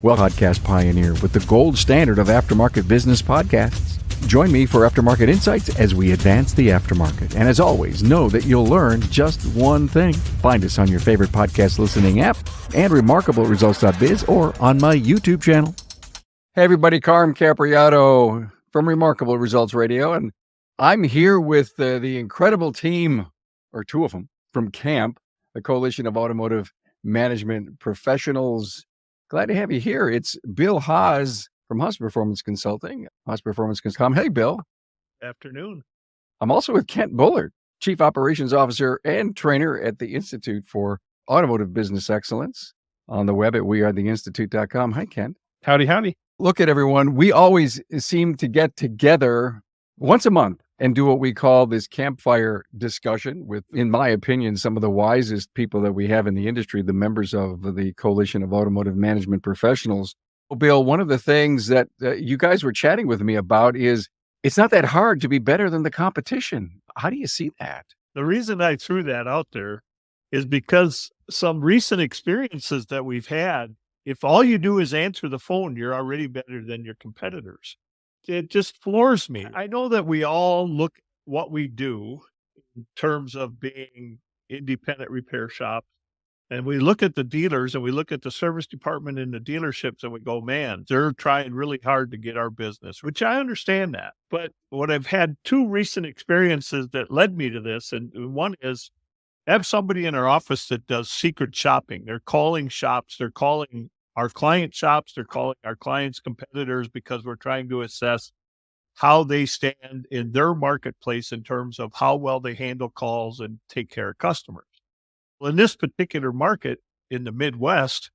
Well, podcast pioneer with the gold standard of aftermarket business podcasts. Join me for Aftermarket Insights as we advance the aftermarket. And as always, know that you'll learn just one thing. Find us on your favorite podcast listening app and remarkableresults.biz or on my YouTube channel. Hey everybody, Carm Capriato from Remarkable Results Radio, and I'm here with the incredible team, or two of them, from CAMP, the Coalition of Automotive Management Professionals. Glad to have you here. It's Bill Haas from Haas Performance Consulting, HaasPerformance.com. Hey, Bill. Afternoon. I'm also with Kent Bullard, Chief Operations Officer and Trainer at the Institute for Automotive Business Excellence, on the web at wearetheinstitute.com. Hi, Kent. Howdy, howdy. Look at everyone. We always seem to get together once a month and do what we call this campfire discussion with, in my opinion, some of the wisest people that we have in the industry, the members of the Coalition of Automotive Management Professionals. Bill, one of the things that you guys were chatting with me about is it's not that hard to be better than the competition. How do you see that? The reason I threw that out there is because some recent experiences that we've had, if all you do is answer the phone, you're already better than your competitors. It just floors me. I know that we all look at what we do in terms of being independent repair shops, and we look at the dealers and we look at the service department in the dealerships and we go, man, they're trying really hard to get our business, which I understand that. But what I've had two recent experiences that led me to this, and one is I have somebody in our office that does secret shopping. They're calling shops, they're calling our client shops, they're calling our clients' competitors because we're trying to assess how they stand in their marketplace in terms of how well they handle calls and take care of customers. Well, in this particular market in the Midwest,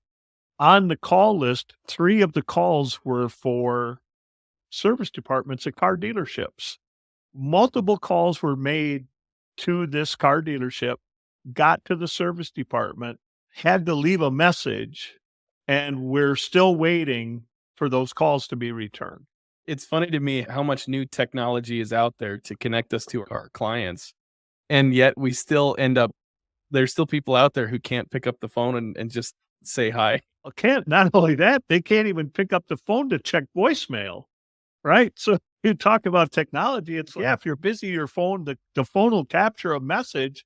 on the call list, 3 of the calls were for service departments at car dealerships. Multiple calls were made to this car dealership, got to the service department, had to leave a message, and we're still waiting for those calls to be returned. It's funny to me how much new technology is out there to connect us to our clients. And yet we still end up, there's still people out there who can't pick up the phone and just say hi. Well, not only that, they can't even pick up the phone to check voicemail, right? So you talk about technology, it's like, yeah, if you're busy, your phone, the phone will capture a message,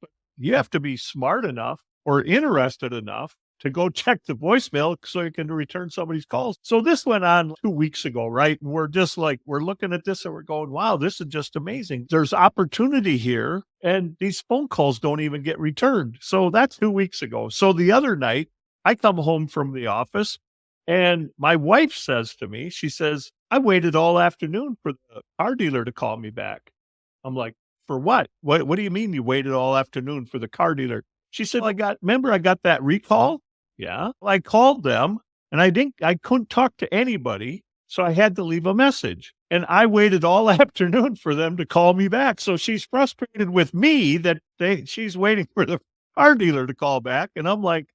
but you have to be smart enough or interested enough to go check the voicemail so you can return somebody's calls. So this went on 2 weeks ago, right? And we're just like, we're looking at this and we're going, wow, this is just amazing. There's opportunity here and these phone calls don't even get returned. So that's 2 weeks ago. So the other night, I come home from the office and my wife says to me, she says, I waited all afternoon for the car dealer to call me back. I'm like, for what? What do you mean you waited all afternoon for the car dealer? She said, I got that recall? Yeah. I called them and I couldn't talk to anybody. So I had to leave a message and I waited all afternoon for them to call me back. So she's frustrated with me that she's waiting for the car dealer to call back. And I'm like,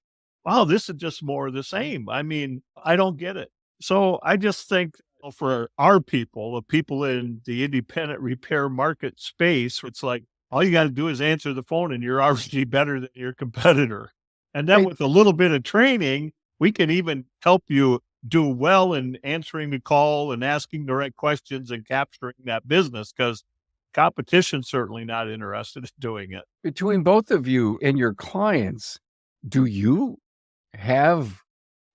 wow, this is just more of the same. I mean, I don't get it. So I just think for our people, the people in the independent repair market space, it's like, all you got to do is answer the phone and you're already better than your competitor. And then with a little bit of training, we can even help you do well in answering the call and asking the right questions and capturing that business because competition's certainly not interested in doing it. Between both of you and your clients, do you have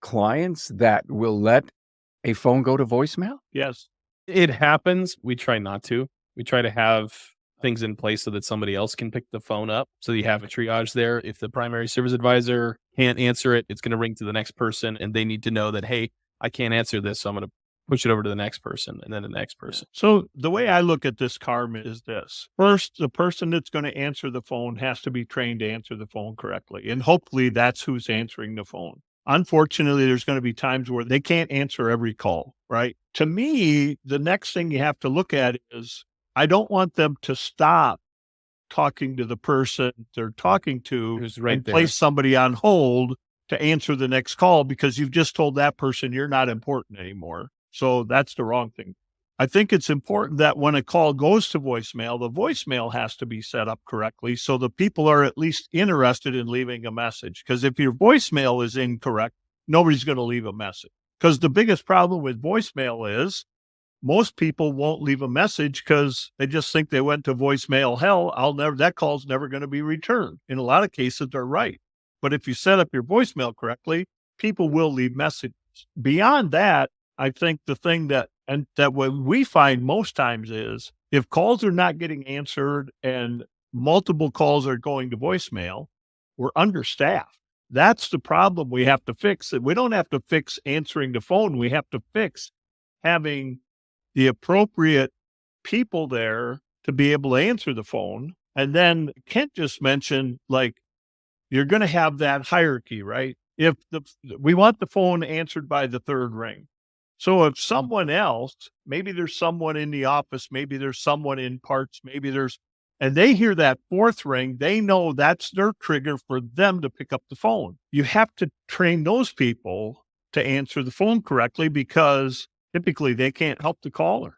clients that will let a phone go to voicemail? Yes. It happens. We try not to. We try to have things in place so that somebody else can pick the phone up. So you have a triage there. If the primary service advisor can't answer it, it's going to ring to the next person and they need to know that, hey, I can't answer this. So I'm going to push it over to the next person and then the next person. So the way I look at this, Carmen, is this. First, the person that's going to answer the phone has to be trained to answer the phone correctly. And hopefully that's who's answering the phone. Unfortunately, there's going to be times where they can't answer every call, right? To me, the next thing you have to look at is I don't want them to stop talking to the person they're talking to Who's right and there. place somebody on hold to answer the next call because you've just told that person you're not important anymore. So that's the wrong thing. I think it's important that when a call goes to voicemail, the voicemail has to be set up correctly so the people are at least interested in leaving a message. Because if your voicemail is incorrect, nobody's going to leave a message. Because the biggest problem with voicemail is most people won't leave a message because they just think they went to voicemail hell. That call's never going to be returned. In a lot of cases, they're right. But if you set up your voicemail correctly, people will leave messages. Beyond that, I think the thing that what we find most times is if calls are not getting answered and multiple calls are going to voicemail, we're understaffed. That's the problem we have to fix. We don't have to fix answering the phone. We have to fix having the appropriate people there to be able to answer the phone. And then Kent just mentioned, like, you're going to have that hierarchy, right? If we want the phone answered by the third ring. So if someone else, maybe there's someone in the office, maybe there's someone in parts, and they hear that fourth ring, they know that's their trigger for them to pick up the phone. You have to train those people to answer the phone correctly because typically they can't help the caller.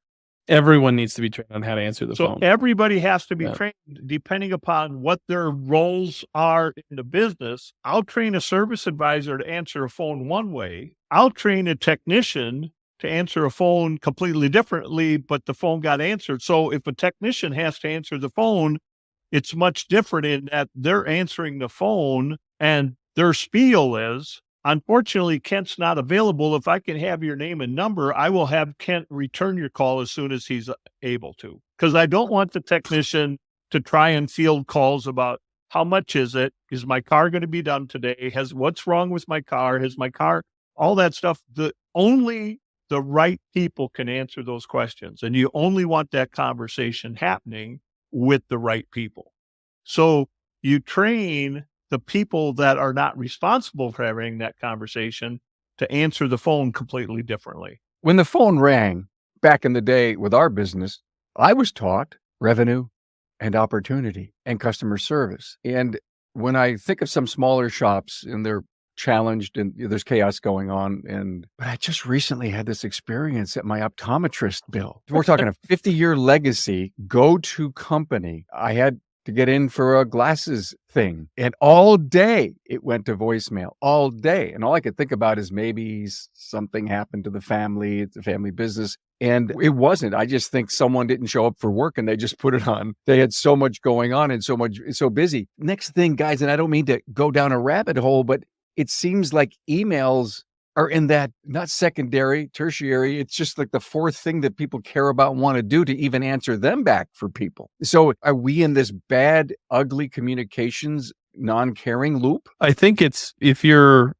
Everyone needs to be trained on how to answer the phone. So everybody has to be trained depending upon what their roles are in the business. I'll train a service advisor to answer a phone one way. I'll train a technician to answer a phone completely differently, but the phone got answered. So if a technician has to answer the phone, it's much different in that they're answering the phone and their spiel is, unfortunately, Kent's not available. If I can have your name and number, I will have Kent return your call as soon as he's able to. Because I don't want the technician to try and field calls about how much is it? Is my car going to be done today? What's wrong with my car? Has my car, all that stuff. Only the right people can answer those questions. And you only want that conversation happening with the right people. So you train the people that are not responsible for having that conversation to answer the phone completely differently. When the phone rang back in the day with our business, I was taught revenue and opportunity and customer service. And when I think of some smaller shops and they're challenged and there's chaos going on, but I just recently had this experience at my optometrist bill. We're talking a 50-year legacy go-to company. I had to get in for a glasses thing. And all day it went to voicemail, all day. And all I could think about is maybe something happened to the family, it's a family business. And it wasn't. I just think someone didn't show up for work and they just put it on. They had so much going on and so busy. Next thing, guys, and I don't mean to go down a rabbit hole, but it seems like emails are in that, not secondary, tertiary. It's just like the fourth thing that people care about and want to do to even answer them back for people. So are we in this bad, ugly communications, non-caring loop? I think it's, if you've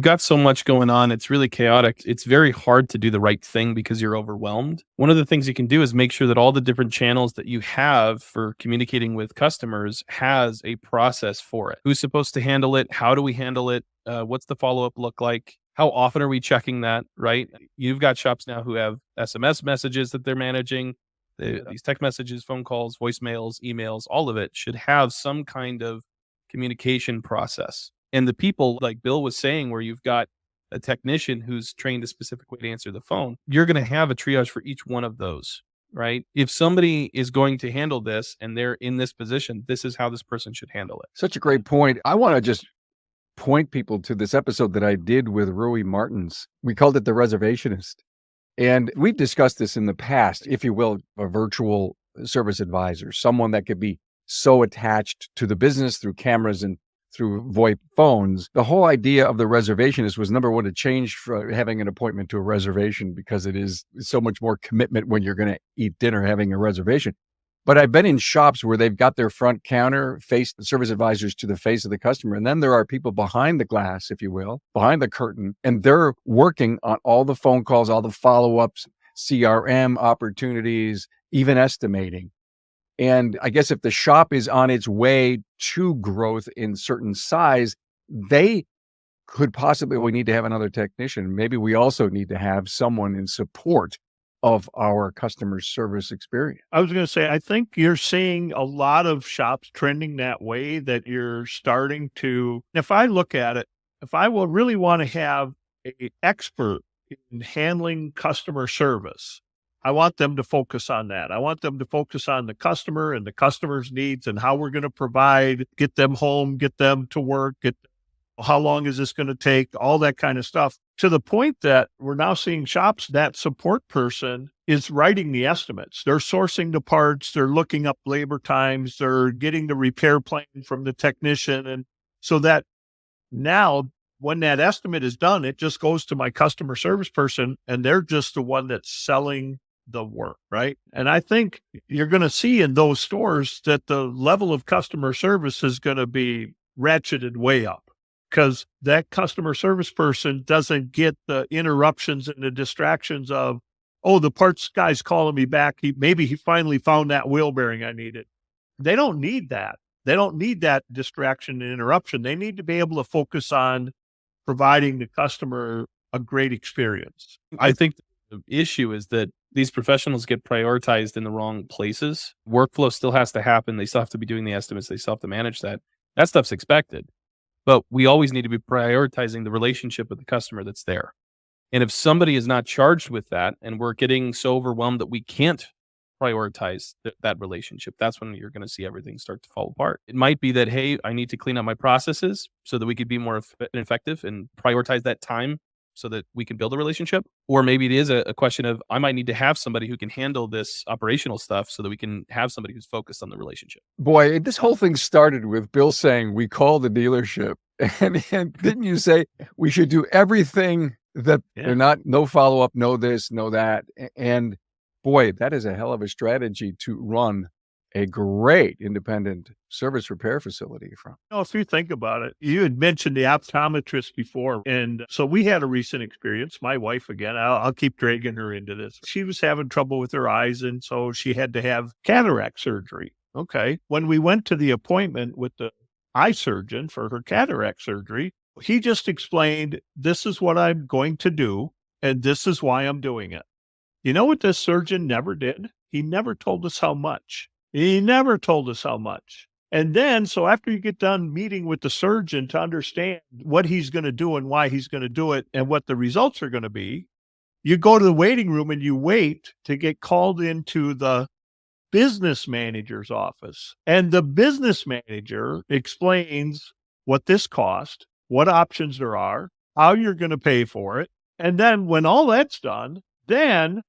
got so much going on, it's really chaotic. It's very hard to do the right thing because you're overwhelmed. One of the things you can do is make sure that all the different channels that you have for communicating with customers has a process for it. Who's supposed to handle it? How do we handle it? What's the follow-up look like? How often are we checking that, right? You've got shops now who have SMS messages that they're managing. These text messages, phone calls, voicemails, emails, all of it should have some kind of communication process. And the people, like Bill was saying, where you've got a technician who's trained a specific way to answer the phone, you're going to have a triage for each one of those, right? If somebody is going to handle this and they're in this position, this is how this person should handle it. Such a great point. I want to just point people to this episode that I did with Rui Martins. We called it The Reservationist. And we've discussed this in the past, if you will, a virtual service advisor, someone that could be so attached to the business through cameras and through VoIP phones. The whole idea of the reservationist was, number one, to change from having an appointment to a reservation, because it is so much more commitment when you're going to eat dinner having a reservation. But I've been in shops where they've got their front counter, face the service advisors to the face of the customer. And then there are people behind the glass, if you will, behind the curtain, and they're working on all the phone calls, all the follow-ups, CRM opportunities, even estimating. And I guess if the shop is on its way to growth in certain size, they could possibly, we need to have another technician. Maybe we also need to have someone in support of our customer service experience. I was going to say, I think you're seeing a lot of shops trending that way, that you're starting to, if I look at it, if I will really want to have an expert in handling customer service, I want them to focus on that. I want them to focus on the customer and the customer's needs and how we're going to provide, get them home, get them to work, How long is this going to take? All that kind of stuff, to the point that we're now seeing shops that support person is writing the estimates. They're sourcing the parts. They're looking up labor times. They're getting the repair plan from the technician. And so that now when that estimate is done, it just goes to my customer service person, and they're just the one that's selling the work, right? And I think you're going to see in those stores that the level of customer service is going to be ratcheted way up, because that customer service person doesn't get the interruptions and the distractions of, oh, the parts guy's calling me back. Maybe he finally found that wheel bearing I needed. They don't need that. They don't need that distraction and interruption. They need to be able to focus on providing the customer a great experience. I think the issue is that these professionals get prioritized in the wrong places. Workflow still has to happen. They still have to be doing the estimates. They still have to manage that. That stuff's expected. But we always need to be prioritizing the relationship with the customer that's there. And if somebody is not charged with that, and we're getting so overwhelmed that we can't prioritize that relationship, that's when you're going to see everything start to fall apart. It might be that, hey, I need to clean up my processes so that we could be more effective and prioritize that time so that we can build a relationship. Or maybe it is a question of, I might need to have somebody who can handle this operational stuff so that we can have somebody who's focused on the relationship. Boy, this whole thing started with Bill saying, we call the dealership. And didn't you say we should do everything that they're not, no follow-up, no this, no that. And boy, that is a hell of a strategy to run a great independent service repair facility from. If you think about it, you had mentioned the optometrist before. And so we had a recent experience. My wife, again, I'll keep dragging her into this. She was having trouble with her eyes, and so she had to have cataract surgery. Okay. When we went to the appointment with the eye surgeon for her cataract surgery, he just explained, this is what I'm going to do, and this is why I'm doing it. You know what this surgeon never did? He never told us how much. He never told us how much. And then, so after you get done meeting with the surgeon to understand what he's going to do and why he's going to do it and what the results are going to be, you go to the waiting room and you wait to get called into the business manager's office. And the business manager explains what this cost, what options there are, how you're going to pay for it. And then when all that's done, then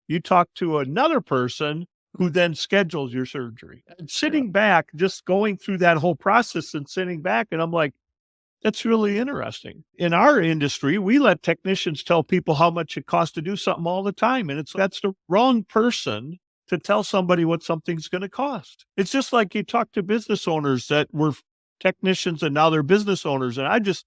you talk to another person who then schedules your surgery. And sitting back, just going through that whole process and sitting back, and I'm like, that's really interesting. In our industry, we let technicians tell people how much it costs to do something all the time. And that's the wrong person to tell somebody what something's going to cost. It's just like you talk to business owners that were technicians and now they're business owners. And I just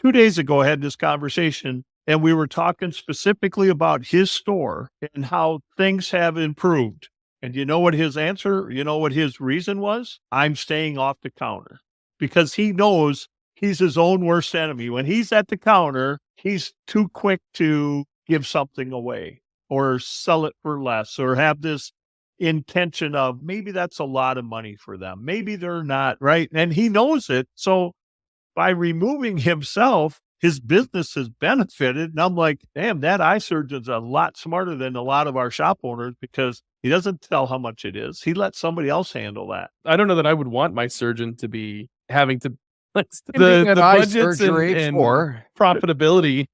2 days ago had this conversation, and we were talking specifically about his store and how things have improved. And you know what his answer, you know what his reason was? I'm staying off the counter, because he knows he's his own worst enemy. When he's at the counter, he's too quick to give something away or sell it for less, or have this intention of maybe that's a lot of money for them. Maybe they're not, right? And he knows it. So by removing himself, his business has benefited. And I'm like, damn, that eye surgeon's a lot smarter than a lot of our shop owners, because he doesn't tell how much it is. He lets somebody else handle that. I don't know that I would want my surgeon to be having to the budgets and profitability.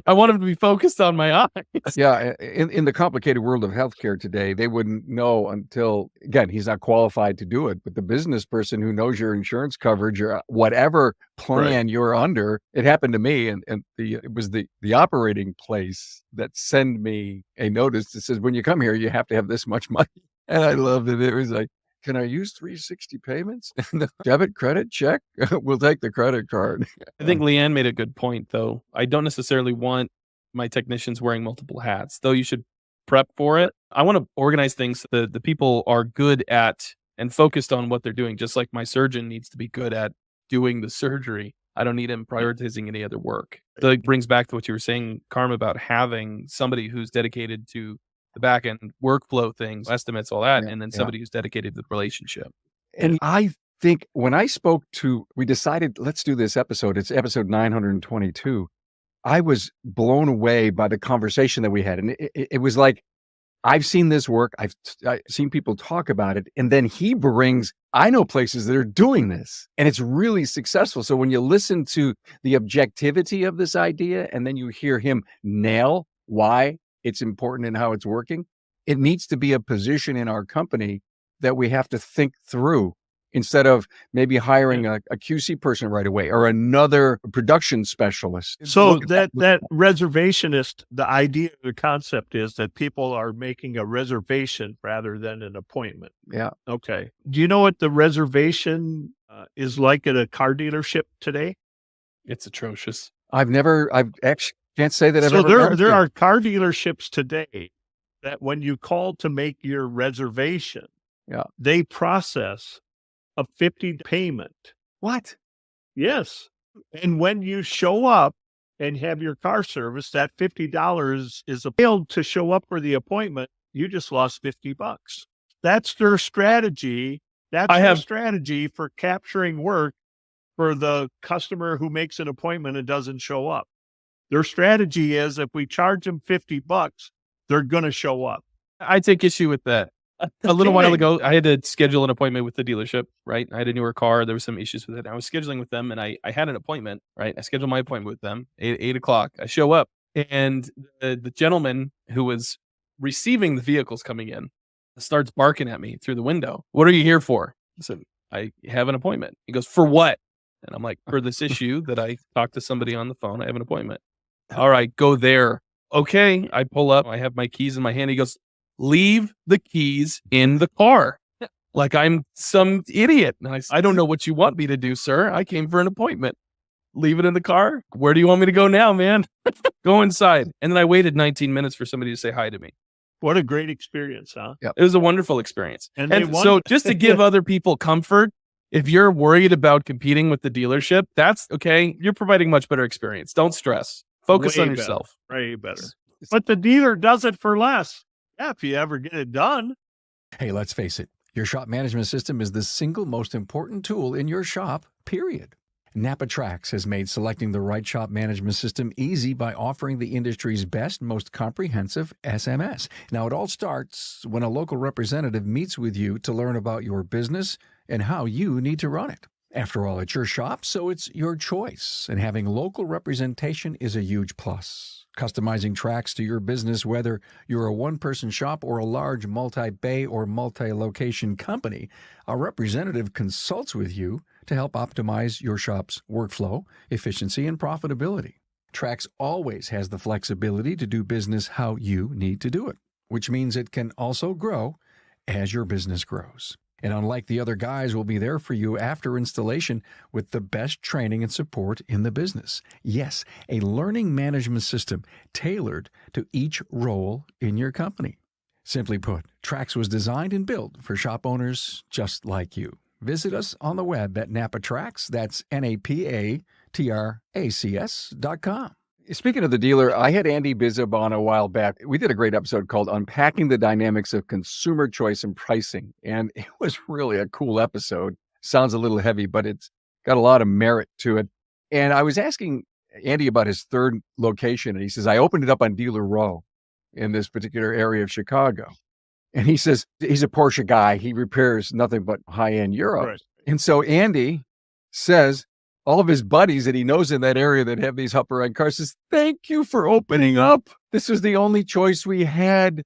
I want him to be focused on my eyes. Yeah. In the complicated world of healthcare today, they wouldn't know until, again, he's not qualified to do it, but the business person who knows your insurance coverage or whatever plan you're under. It happened to me, and it was the operating place that sent me a notice that says, when you come here, you have to have this much money. And I loved it. It was like, can I use 360 payments? Debit, credit, check? We'll take the credit card. I think Leanne made a good point, though. I don't necessarily want my technicians wearing multiple hats, though you should prep for it. I want to organize things so the people are good at and focused on what they're doing, just like my surgeon needs to be good at doing the surgery. I don't need him prioritizing any other work. That brings back to what you were saying, Carm, about having somebody who's dedicated to the back end workflow things, estimates, all that, and then somebody who's dedicated to the relationship. And I think when I we decided, let's do this episode. It's episode 922. I was blown away by the conversation that we had. And it was like, I've seen this work. I've seen people talk about it. And then I know places that are doing this and it's really successful. So when you listen to the objectivity of this idea and then you hear him nail why it's important and how it's working, it needs to be a position in our company that we have to think through instead of maybe hiring a QC person right away or another production specialist. So that reservationist, the idea, the concept is that people are making a reservation rather than an appointment. Yeah. Okay. Do you know what the reservation is like at a car dealership today? It's atrocious. I've actually can't say that I've ever. There are car dealerships today that when you call to make your reservation, they process a $50 payment. What? Yes. And when you show up and have your car serviced, that $50 is failed to show up for the appointment. You just lost $50. That's their strategy. Their strategy for capturing work for the customer who makes an appointment and doesn't show up. Their strategy is if we charge them $50, they're going to show up. I take issue with that. A little while ago, I had to schedule an appointment with the dealership, right? I had a newer car. There were some issues with it. I was scheduling with them and I had an appointment, right? I scheduled my appointment with them, 8 o'clock. I show up and the gentleman who was receiving the vehicles coming in starts barking at me through the window. What are you here for? I said, I have an appointment. He goes, for what? And I'm like, for this issue that I talked to somebody on the phone. I have an appointment. All right, go there. Okay. I pull up. I have my keys in my hand. He goes, leave the keys in the car. Like I'm some idiot. And I don't know what you want me to do, sir. I came for an appointment. Leave it in the car. Where do you want me to go now, man? Go inside. And then I waited 19 minutes for somebody to say hi to me. What a great experience, huh? Yep. It was a wonderful experience. And so just to give other people comfort, if you're worried about competing with the dealership, that's okay. You're providing much better experience. Don't stress. Focus on yourself. Way better. But the dealer does it for less. Yeah, if you ever get it done. Hey, let's face it. Your shop management system is the single most important tool in your shop, period. NapaTrax has made selecting the right shop management system easy by offering the industry's best, most comprehensive SMS. Now, it all starts when a local representative meets with you to learn about your business and how you need to run it. After all, it's your shop, so it's your choice, and having local representation is a huge plus. Customizing tracks to your business, whether you're a one-person shop or a large multi-bay or multi-location company, a representative consults with you to help optimize your shop's workflow, efficiency, and profitability. Trax always has the flexibility to do business how you need to do it, which means it can also grow as your business grows. And unlike the other guys, we'll be there for you after installation with the best training and support in the business. Yes, a learning management system tailored to each role in your company. Simply put, Trax was designed and built for shop owners just like you. Visit us on the web at NapaTrax, that's NapaTracs.com. Speaking of the dealer, I had Andy Bizub on a while back. We did a great episode called Unpacking the Dynamics of Consumer Choice and Pricing, and it was really a cool episode. Sounds a little heavy, but it's got a lot of merit to it. And I was asking Andy about his third location, and he says, I opened it up on Dealer Row in this particular area of Chicago. And he says, he's a Porsche guy. He repairs nothing but high-end Euros. Right. And so Andy says, all of his buddies that he knows in that area that have these upper-end cars says, thank you for opening up. This was the only choice we had.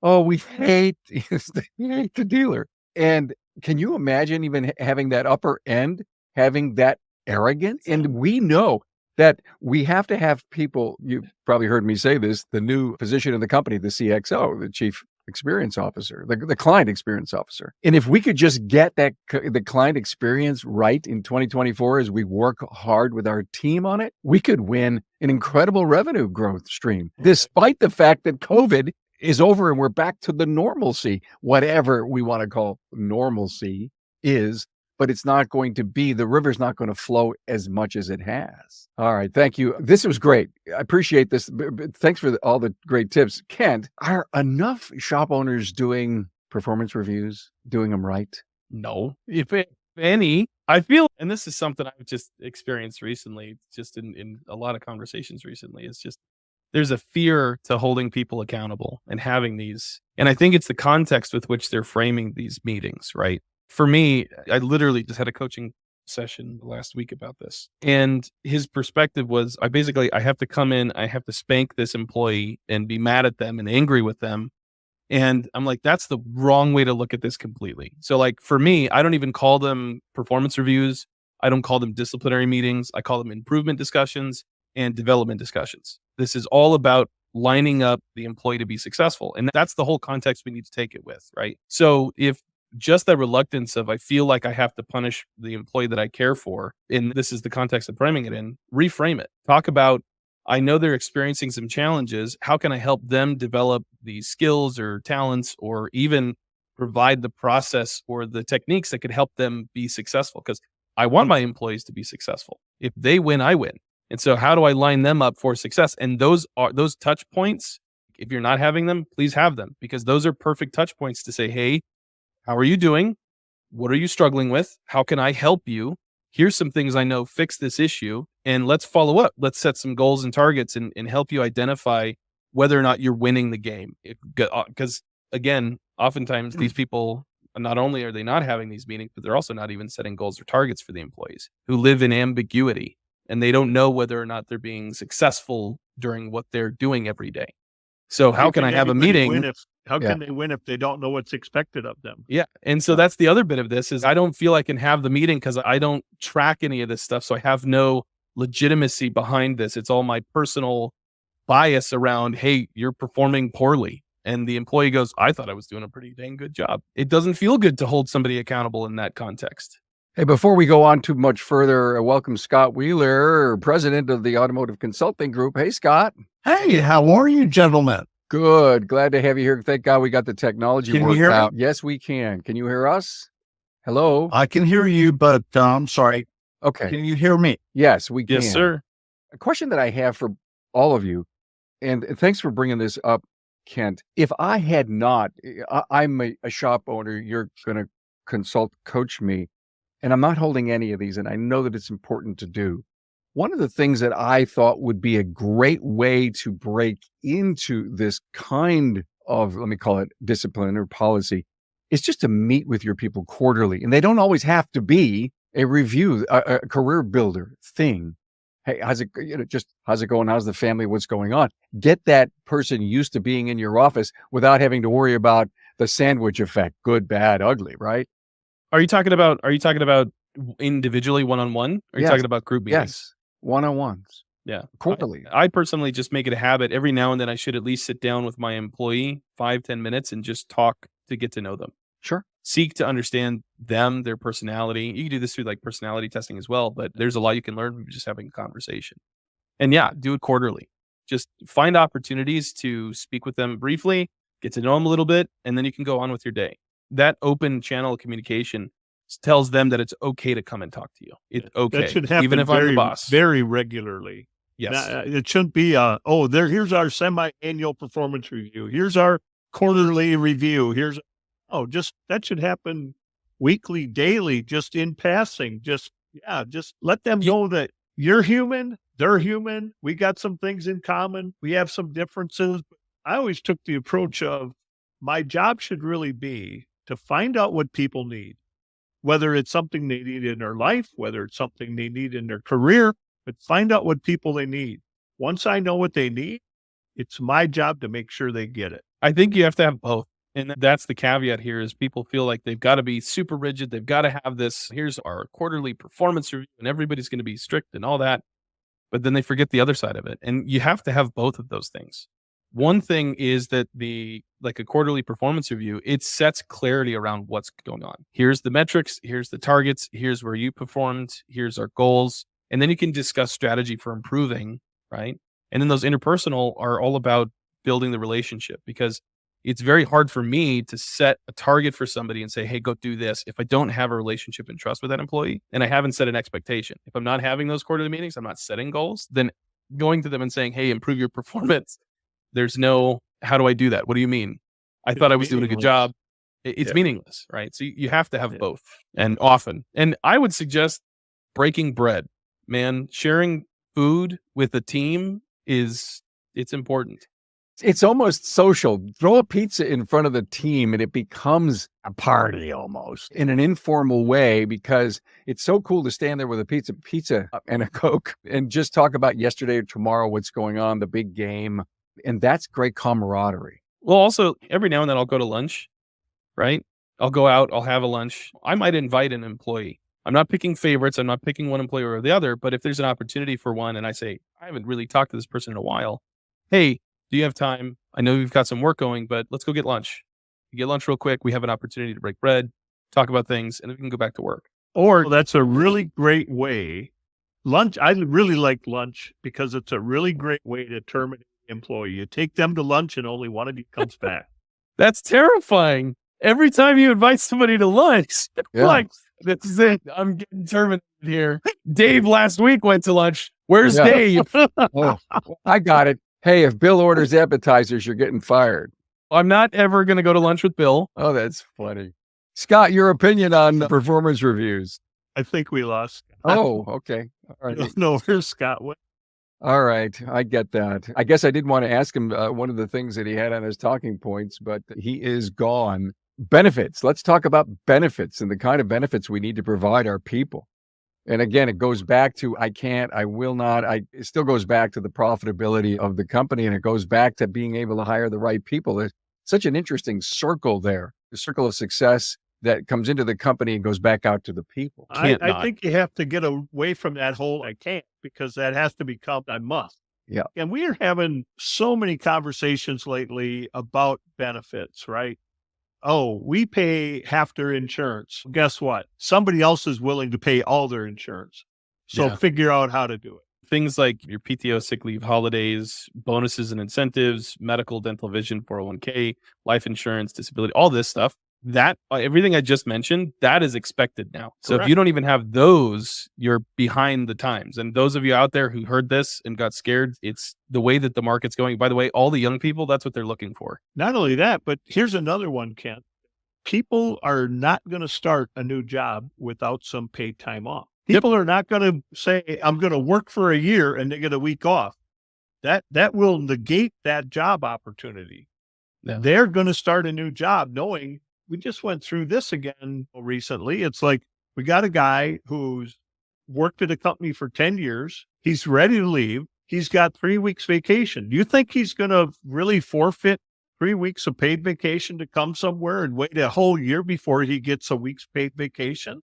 Oh, we hate the dealer. And can you imagine even having that upper end, having that arrogance? And we know that we have to have people, you've probably heard me say this, the new position in the company, the CXO, the Chief Experience Officer, the Client Experience Officer. And if we could just get the client experience right in 2024 as we work hard with our team on it, we could win an incredible revenue growth stream, despite the fact that COVID is over and we're back to the normalcy, whatever we want to call normalcy is. But it's not going to be, the river's not going to flow as much as it has. All right. Thank you. This was great. I appreciate this. Thanks for all the great tips. Kent, are enough shop owners doing performance reviews, doing them right? No. If any, I feel, and this is something I've just experienced recently, just in a lot of conversations recently, it's just, there's a fear to holding people accountable and having these And I think it's the context with which they're framing these meetings, right? For me, I literally just had a coaching session last week about this. And his perspective was I have to come in, I have to spank this employee and be mad at them and angry with them. And I'm like, that's the wrong way to look at this completely. So like for me, I don't even call them performance reviews. I don't call them disciplinary meetings. I call them improvement discussions and development discussions. This is all about lining up the employee to be successful. And that's the whole context we need to take it with, right? So if just that reluctance of I feel like I have to punish the employee that I care for, and this is the context of framing it in, reframe it. Talk about, I know they're experiencing some challenges. How can I help them develop these skills or talents, or even provide the process or the techniques that could help them be successful? Because I want my employees to be successful. If they win, I win. And so how do I line them up for success? And those touch points. If you're not having them, please have them, because those are perfect touch points to say, hey, how are you doing? What are you struggling with? How can I help you? Here's some things I know, fix this issue, and let's follow up. Let's set some goals and targets and help you identify whether or not you're winning the game. Because again, oftentimes these people, not only are they not having these meetings, but they're also not even setting goals or targets for the employees, who live in ambiguity, and they don't know whether or not they're being successful during what they're doing every day. So how can I have a meeting? How can they win if they don't know what's expected of them? Yeah. And so that's the other bit of this is I don't feel I can have the meeting because I don't track any of this stuff. So I have no legitimacy behind this. It's all my personal bias around, hey, you're performing poorly. And the employee goes, I thought I was doing a pretty dang good job. It doesn't feel good to hold somebody accountable in that context. Hey, before we go on too much further, welcome Scott Wheeler, president of the Automotive Consulting Group. Hey, Scott. Hey, how are you, gentlemen? Good. Glad to have you here. Thank God we got the technology Can you worked hear me? out. Yes, we can. Can you hear us? Hello? I can hear you, but I'm sorry. Okay. Can you hear me? Yes, we can. Yes, sir. A question that I have for all of you, and thanks for bringing this up, Kent. If I had not, I'm a shop owner, you're going to coach me, and I'm not holding any of these, and I know that it's important to do. One of the things that I thought would be a great way to break into this kind of, let me call it discipline or policy, is just to meet with your people quarterly. And they don't always have to be a review, a career builder thing. Hey, how's it going? How's the family? What's going on? Get that person used to being in your office without having to worry about the sandwich effect, good, bad, ugly, right? Are you talking about individually one-on-one? Or are you talking about group meetings? Yes. One-on-ones. Yeah. Quarterly. I personally just make it a habit. Every now and then I should at least sit down with my employee 5-10 minutes and just talk to get to know them. Sure. Seek to understand them, their personality. You can do this through like personality testing as well, but there's a lot you can learn from just having a conversation. And yeah, do it quarterly. Just find opportunities to speak with them briefly, get to know them a little bit, and then you can go on with your day. That open channel of communication tells them that it's okay to come and talk to you. It's okay. That should happen even if I'm the boss. Very regularly. Yes. Now, it shouldn't be, here's our semi-annual performance review. Here's our quarterly review. That should happen weekly, daily, just in passing. Just let them know that you're human, they're human. We got some things in common. We have some differences. I always took the approach of my job should really be to find out what people need. Whether it's something they need in their life, whether it's something they need in their career, but find out what people they need. Once I know what they need, it's my job to make sure they get it. I think you have to have both. And that's the caveat here is people feel like they've got to be super rigid. They've got to have this, here's our quarterly performance review and everybody's going to be strict and all that. But then they forget the other side of it. And you have to have both of those things. One thing is that like a quarterly performance review, it sets clarity around what's going on. Here's the metrics, here's the targets, here's where you performed, here's our goals. And then you can discuss strategy for improving, right? And then those interpersonal are all about building the relationship, because it's very hard for me to set a target for somebody and say, hey, go do this, if I don't have a relationship and trust with that employee and I haven't set an expectation. If I'm not having those quarterly meetings, I'm not setting goals, then going to them and saying, hey, improve your performance. There's no, how do I do that? What do you mean? I thought I was doing a good job. It's meaningless, right? So you have to have both, and often. And I would suggest breaking bread, man. Sharing food with a team it's important. It's almost social. Throw a pizza in front of the team and it becomes a party almost in an informal way, because it's so cool to stand there with a pizza and a Coke and just talk about yesterday or tomorrow, what's going on, the big game. And that's great camaraderie. Well, also, every now and then I'll go to lunch, right? I'll go out, I'll have a lunch. I might invite an employee. I'm not picking favorites. I'm not picking one employee or the other, but if there's an opportunity for one and I say, I haven't really talked to this person in a while. Hey, do you have time? I know you've got some work going, but let's go get lunch. You get lunch real quick. We have an opportunity to break bread, talk about things, and then we can go back to work. Or that's a really great way. Lunch, I really like lunch because it's a really great way to terminate the employee. You take them to lunch and only one of you comes back. That's terrifying. Every time you invite somebody to lunch, like, this is it. I'm getting terminated here. Dave last week went to lunch. Where's Dave? Oh, I got it. Hey, if Bill orders appetizers, you're getting fired. I'm not ever going to go to lunch with Bill. Oh, that's funny. Scott, your opinion on performance reviews? I think we lost. Oh, okay. All right. I don't know where Scott went. All right. I get that. I guess I did want to ask him one of the things that he had on his talking points, but he is gone. Benefits. Let's talk about benefits and the kind of benefits we need to provide our people. And again, it goes back to I can't, I will not. It still goes back to the profitability of the company, and it goes back to being able to hire the right people. There's such an interesting circle there, the circle of success that comes into the company and goes back out to the people. I think you have to get away from that whole I can't, because that has to become I must. Yeah. And we are having so many conversations lately about benefits, right? Oh, we pay half their insurance. Guess what? Somebody else is willing to pay all their insurance. So figure out how to do it. Things like your PTO, sick leave, holidays, bonuses and incentives, medical, dental, vision, 401k, life insurance, disability, all this stuff. That everything I just mentioned, that is expected now. So if you don't even have those, you're behind the times. And those of you out there who heard this and got scared, it's the way that the market's going. By the way, all the young people, that's what they're looking for. Not only that, but here's another one, Kent. People are not going to start a new job without some paid time off. People are not going to say, I'm going to work for a year and they get a week off. That will negate that job opportunity. Yeah. They're going to start a new job knowing we just went through this again recently. It's like we got a guy who's worked at a company for 10 years. He's ready to leave. He's got 3 weeks vacation. Do you think he's going to really forfeit 3 weeks of paid vacation to come somewhere and wait a whole year before he gets a week's paid vacation?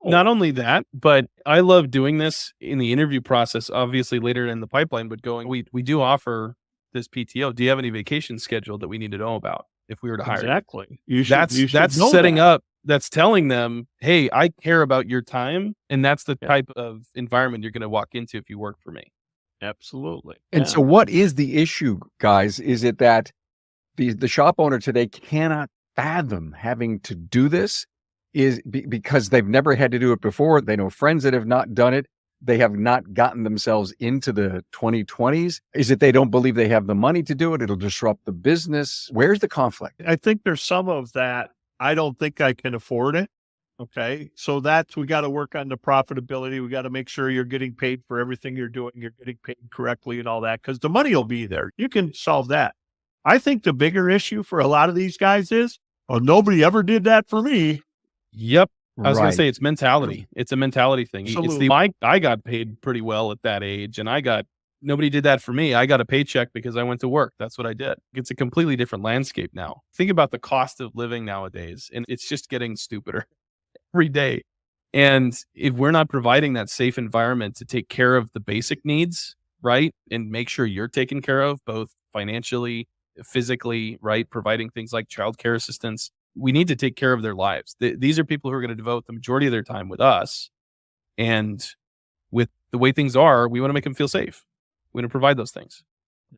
Not only that, but I love doing this in the interview process, obviously later in the pipeline, but we do offer this PTO. Do you have any vacation scheduled that we need to know about if we were to hire you? Exactly. That's setting up, that's telling them, hey, I care about your time. And that's the type of environment you're going to walk into if you work for me. Absolutely. And so what is the issue, guys? Is it that the shop owner today cannot fathom having to do this? Is because they've never had to do it before. They know friends that have not done it. They have not gotten themselves into the 2020s. Is it they don't believe they have the money to do it? It'll disrupt the business. Where's the conflict? I think there's some of that. I don't think I can afford it. Okay. So we got to work on the profitability. We got to make sure you're getting paid for everything you're doing. You're getting paid correctly and all that, because the money will be there. You can solve that. I think the bigger issue for a lot of these guys is, oh, nobody ever did that for me. Yep. I was going to say it's mentality. It's a mentality thing. Absolutely. I got paid pretty well at that age, and nobody did that for me. I got a paycheck because I went to work. That's what I did. It's a completely different landscape now. Think about the cost of living nowadays, and it's just getting stupider every day. And if we're not providing that safe environment to take care of the basic needs, right, and make sure you're taken care of both financially, physically, right, providing things like childcare assistance, we need to take care of their lives. These are people who are going to devote the majority of their time with us. And with the way things are, we want to make them feel safe. We want to provide those things.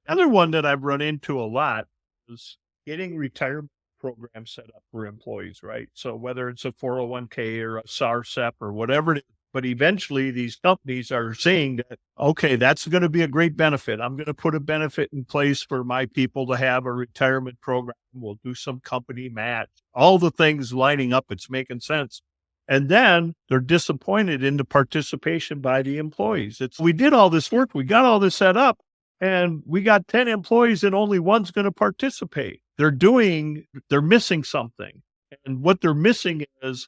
Another one that I've run into a lot is getting retirement programs set up for employees, right? So whether it's a 401k or a SARSEP or whatever it is, but eventually these companies are saying that, okay, that's going to be a great benefit. I'm going to put a benefit in place for my people to have a retirement program. We'll do some company match, all the things lining up. It's making sense. And then they're disappointed in the participation by the employees. We did all this work. We got all this set up. and we got 10 employees and only one's going to participate. They're missing something. And what they're missing is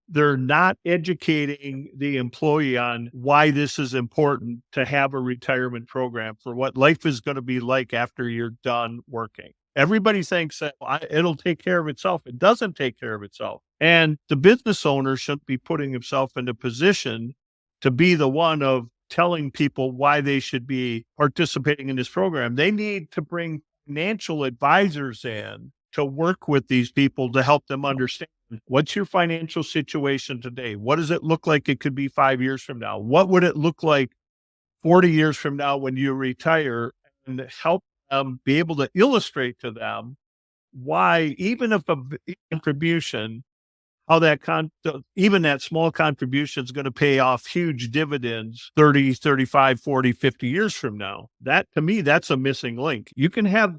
they're not educating the employee on why this is important to have a retirement program for what life is going to be like after you're done working. Everybody thinks that it'll take care of itself. It doesn't take care of itself. And the business owner shouldn't be putting himself in a position to be the one of telling people why they should be participating in this program. They need to bring financial advisors in to work with these people to help them understand what's your financial situation today? What does it look like it could be 5 years from now? What would it look like 40 years from now when you retire? And help them be able to illustrate to them why, even if a contribution, how even that small contribution is going to pay off huge dividends 30, 35, 40, 50 years from now. That, to me, that's a missing link. You can have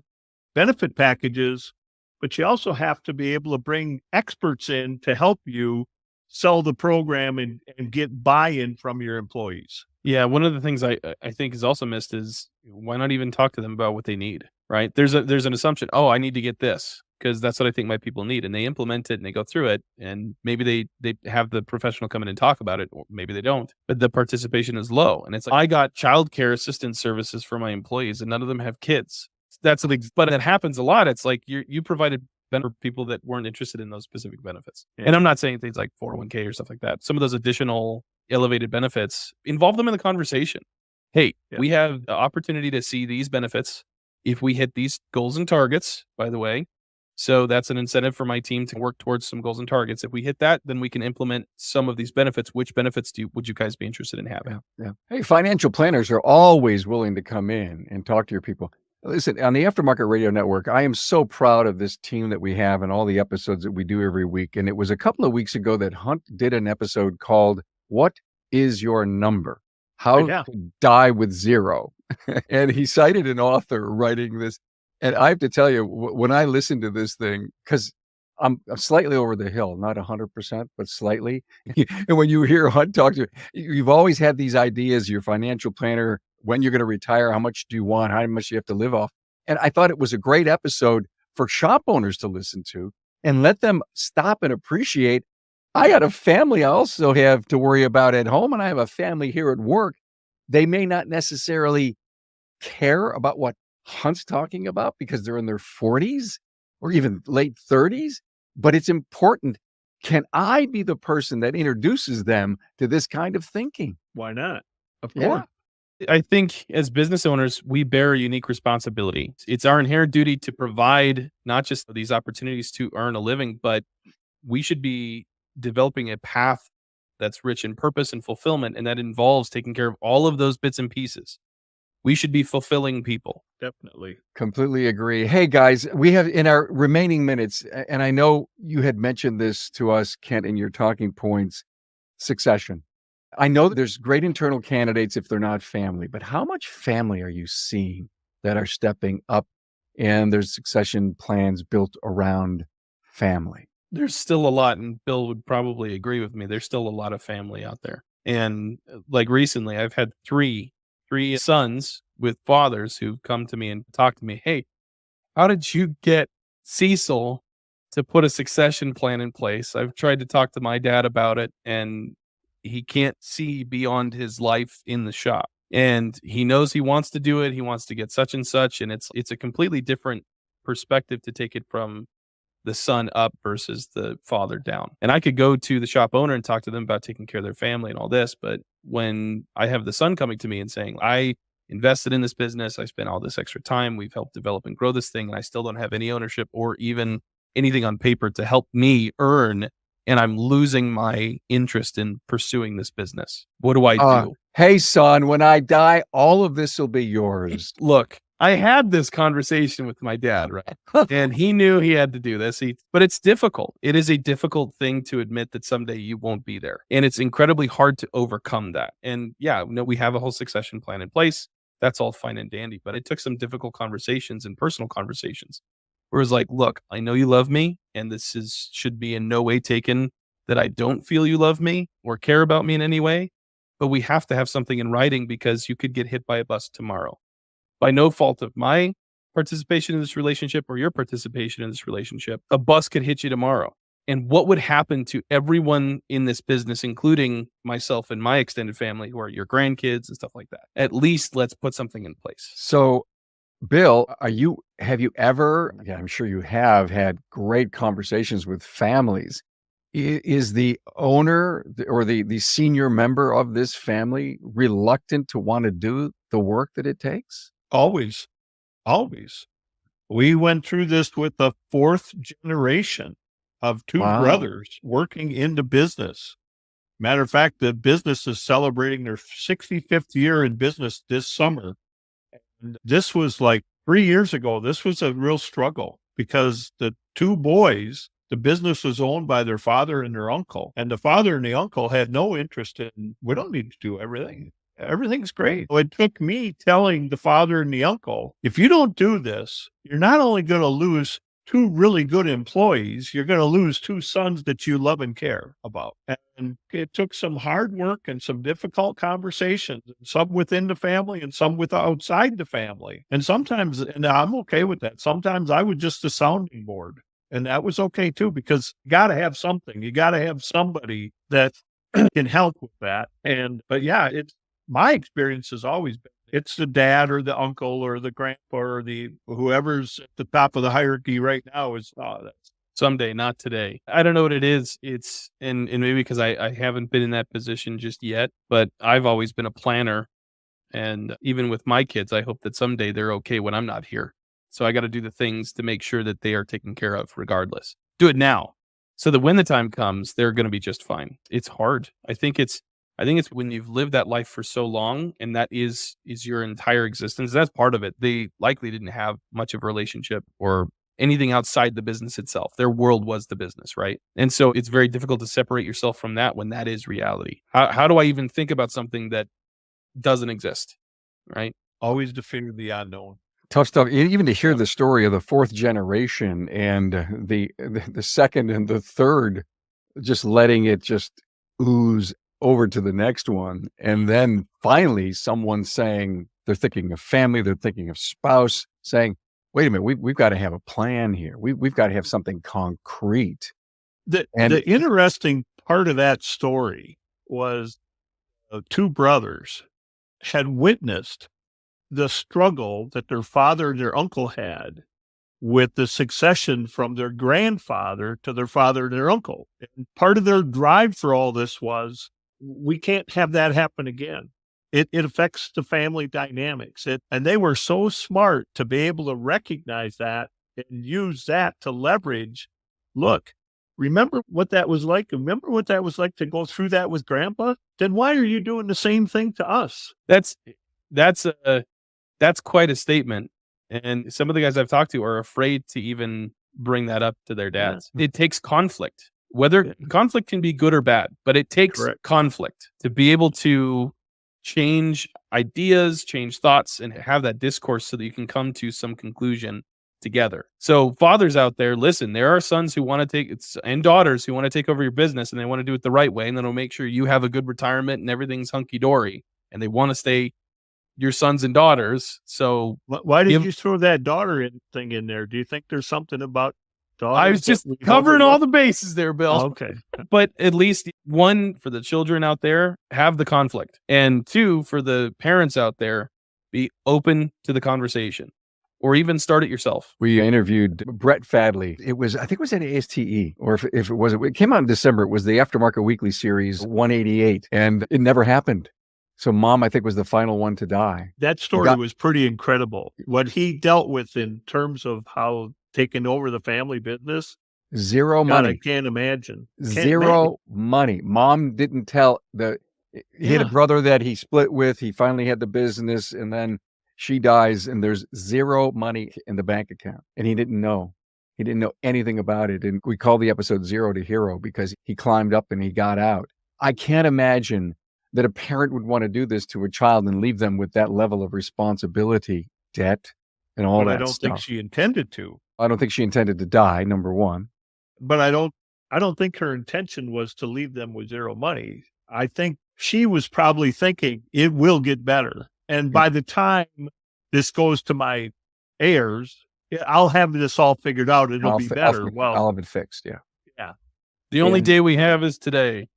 benefit packages, but you also have to be able to bring experts in to help you sell the program and get buy-in from your employees. Yeah, one of the things I think is also missed is why not even talk to them about what they need, right? There's an assumption, oh, I need to get this because that's what I think my people need, and they implement it and they go through it, and maybe they have the professional come in and talk about it, or maybe they don't, but the participation is low. And it's like, I got childcare assistance services for my employees and none of them have kids. But it happens a lot. It's like you provided benefit for people that weren't interested in those specific benefits. Yeah. And I'm not saying things like 401k or stuff like that. Some of those additional elevated benefits, involve them in the conversation. Hey, we have the opportunity to see these benefits if we hit these goals and targets, by the way. So that's an incentive for my team to work towards some goals and targets. If we hit that, then we can implement some of these benefits. Which benefits would you guys be interested in having? Yeah. Hey, financial planners are always willing to come in and talk to your people. Listen, on the Aftermarket Radio Network, I am so proud of this team that we have and all the episodes that we do every week. And it was a couple of weeks ago that Hunt did an episode called What is Your Number? How to Die with Zero. And he cited an author writing this. And I have to tell you, when I listen to this thing, because I'm slightly over the hill, not 100%, but slightly. And when you hear Hunt talk to you, you've always had these ideas, your financial planner, when you're going to retire, how much do you want, how much you have to live off. And I thought it was a great episode for shop owners to listen to and let them stop and appreciate. I got a family I also have to worry about at home, and I have a family here at work. They may not necessarily care about what Hunt's talking about because they're in their 40s or even late 30s, but it's important. Can I be the person that introduces them to this kind of thinking? Why not? Of course. I think as business owners, we bear a unique responsibility. It's our inherent duty to provide not just these opportunities to earn a living, but we should be developing a path that's rich in purpose and fulfillment, and that involves taking care of all of those bits and pieces. We should be fulfilling people. Definitely. Completely agree. Hey, guys, we have in our remaining minutes, and I know you had mentioned this to us, Kent, in your talking points, succession. I know that there's great internal candidates if they're not family, but how much family are you seeing that are stepping up and there's succession plans built around family? There's still a lot, and Bill would probably agree with me. There's still a lot of family out there. And like recently, I've had three sons with fathers who've come to me and talked to me. Hey, how did you get Cecil to put a succession plan in place? I've tried to talk to my dad about it, and he can't see beyond his life in the shop. And he knows he wants to do it. He wants to get such and such. And it's a completely different perspective to take it from the son up versus the father down. And I could go to the shop owner and talk to them about taking care of their family and all this. But when I have the son coming to me and saying, I invested in this business, I spent all this extra time, we've helped develop and grow this thing, and I still don't have any ownership or even anything on paper to help me earn, and I'm losing my interest in pursuing this business. What do I do? Hey, son, when I die, all of this will be yours. Look, I had this conversation with my dad, right? And he knew he had to do this. But it's difficult. It is a difficult thing to admit that someday you won't be there. And it's incredibly hard to overcome that. And yeah, no, we have a whole succession plan in place. That's all fine and dandy. But it took some difficult conversations and personal conversations where it's like, look, I know you love me, and this should be in no way taken that I don't feel you love me or care about me in any way. But we have to have something in writing because you could get hit by a bus tomorrow. by no fault of my participation in this relationship or your participation in this relationship, a bus could hit you tomorrow. And what would happen to everyone in this business, including myself and my extended family, who are your grandkids and stuff like that? At least let's put something in place. So, Bill, have you ever, yeah, I'm sure you have had great conversations with families. Is the owner or the senior member of this family reluctant to want to do the work that it takes? Always. We went through this with the fourth generation of two Wow. brothers working in the business. Matter of fact, the business is celebrating their 65th year in business this summer. And this was like 3 years ago. This was a real struggle because the two boys, the business was owned by their father and their uncle. And the father and the uncle had no interest in, we don't need to do everything. Everything's great. So it took me telling the father and the uncle, if you don't do this, you're not only going to lose two really good employees, you're going to lose two sons that you love and care about. And it took some hard work and some difficult conversations, some within the family and some with outside the family. And sometimes, and I'm okay with that, sometimes I was just a sounding board. And that was okay too, because you got to have something. You got to have somebody that can help with that. But yeah, my experience has always been, it's the dad or the uncle or the grandpa or whoever's at the top of the hierarchy right now is, that's Someday, not today. I don't know what it is. And maybe because I haven't been in that position just yet, but I've always been a planner. And even with my kids, I hope that someday they're okay when I'm not here. So I got to do the things to make sure that they are taken care of regardless. Do it now so that when the time comes, they're going to be just fine. It's hard. I think it's when you've lived that life for so long and that is your entire existence. That's part of it. They likely didn't have much of a relationship or anything outside the business itself. Their world was the business, right? And so it's very difficult to separate yourself from that when that is reality. How do I even think about something that doesn't exist, right? always the fear of the unknown. Tough stuff. Even to hear the story of the fourth generation and the second and the third, just letting it just ooze over to the next one. And then finally someone saying they're thinking of family, they're thinking of spouse, saying, wait a minute, we've got to have a plan here. We've got to have something concrete. The interesting part of that story was two brothers had witnessed the struggle that their father and their uncle had with the succession from their grandfather to their father and their uncle. And part of their drive for all this was, we can't have that happen again. It affects the family dynamics. And they were so smart to be able to recognize that and use that to leverage. Look, remember what that was like? Remember what that was like to go through that with grandpa? Then why are you doing the same thing to us? That's quite a statement. And some of the guys I've talked to are afraid to even bring that up to their dads. Yeah. It takes conflict, whether conflict can be good or bad, but it takes conflict to be able to change ideas, change thoughts, and have that discourse so that you can come to some conclusion together. So fathers out there, listen, there are sons who want to and daughters who want to take over your business, and they want to do it the right way, and then it'll make sure you have a good retirement and everything's hunky-dory, and they want to stay your sons and daughters. So why did you throw that daughter thing in there? Do you think there's something about daughters? I was just covering all the bases there, Bill. Oh, okay. But at least one, for the children out there, have the conflict. And two, for the parents out there, be open to the conversation or even start it yourself. We interviewed Brett Fadley. I think it was at ASTE, or if it wasn't, it came out in December. It was the Aftermarket Weekly Series 188, and it never happened. So mom, I think, was the final one to die. That story was pretty incredible. What he dealt with in terms of how taking over the family business. Zero money. I can't imagine. Zero money. Mom didn't tell he had a brother that he split with. He finally had the business, and then she dies, and there's zero money in the bank account. And he didn't know. He didn't know anything about it. And we call the episode Zero to Hero because he climbed up and he got out. I can't imagine that a parent would want to do this to a child and leave them with that level of responsibility, debt, and all that stuff. I don't think she intended to. I don't think she intended to die, number one. But I don't think her intention was to leave them with zero money. I think she was probably thinking it will get better. And by the time this goes to my heirs, I'll have this all figured out. It'll be better. I'll have it fixed. Yeah. Yeah. The only And- day we have is today.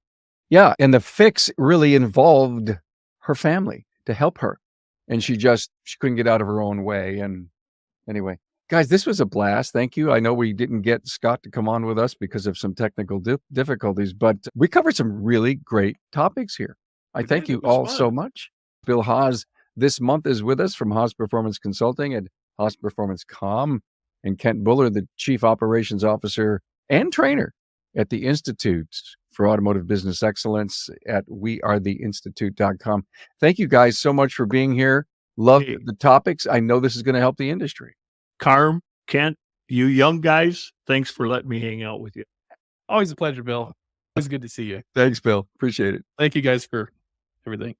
Yeah. And the fix really involved her family to help her. And she couldn't get out of her own way. And anyway, guys, this was a blast. Thank you. I know we didn't get Scott to come on with us because of some technical difficulties, but we covered some really great topics here. I thank you all so much. Bill Haas this month is with us from Haas Performance Consulting at Haas Performance Com, and Kent Bullard, the Chief Operations Officer and Trainer at the Institute for Automotive Business Excellence at wearetheinstitute.com. Thank you guys so much for being here. Love the topics. I know this is going to help the industry. Carm, Kent, you young guys, thanks for letting me hang out with you. Always a pleasure, Bill. Always good to see you. Thanks, Bill. Appreciate it. Thank you guys for everything.